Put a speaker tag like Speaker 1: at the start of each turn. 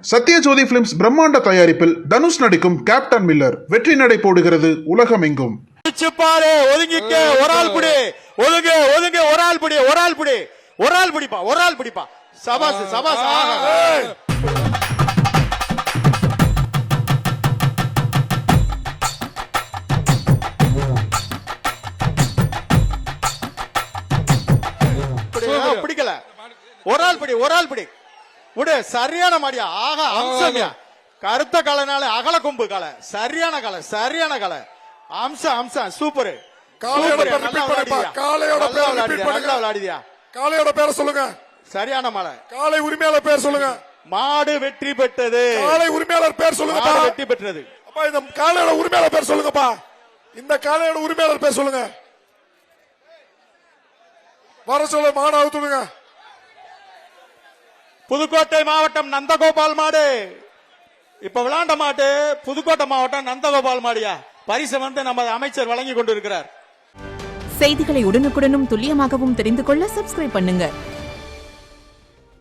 Speaker 1: Sathyajothi films பிரம்மாண்ட தயாரிப்பில் தனுஷ் நடிக்கும் கேப்டன் மில்லர் வெற்றி நடை போடுகிறது உலகமெங்கும்.
Speaker 2: பாரு ஒதுங்கிக்க ஒரு ஆள் பிடி ஒதுங்க ஒதுங்க ஒரு ஆள் பிடி ஒரு ஆள் பிடி ஒரு ஆள் பிடிப்பா ஒரு ஆள் பிடிப்பா சபாஸ் சபாஸ். பிடிக்கல ஒரு ஆள் பிடி ஒரு ஆள் பிடி விடு. சரியான மாடியா ஆகா அம்சமியா கருத்த கலைனால அகல கொம்பு கலை சரியான கலை சரியான கலை அம்சம் அம்சம் சூப்பர்.
Speaker 3: காளையோட பேரை சொல்லுங்க.
Speaker 2: சரியான மலை.
Speaker 3: காளை உரிமையாளர் பேர் சொல்லுங்க.
Speaker 2: மாடு வெற்றி பெற்றது.
Speaker 3: காளை உரிமையாளர் பேர் சொல்லுங்க.
Speaker 2: வெற்றி பெற்றது.
Speaker 3: அப்பா இந்த காளையோட உரிமையாளர் பேர் சொல்லுங்கப்பா. இந்த காளையோட உரிமையாளர் பேர் சொல்லுங்க. வர சொல்ல மாடு அவுத்துடுங்க.
Speaker 2: புதுக்கோட்டை மாவட்டம் நந்தகோபால் மாடு இப்ப விளாண்ட மாட்டு புதுக்கோட்டை மாவட்டம் நந்தகோபால் மாடியா பரிசு வந்து நமது அமைச்சர் வழங்கி கொண்டிருக்கிறார்.
Speaker 4: செய்திகளை உடனுக்குடனும் துல்லியமாகவும் தெரிந்து கொள்ள சப்ஸ்கிரைப் பண்ணுங்க.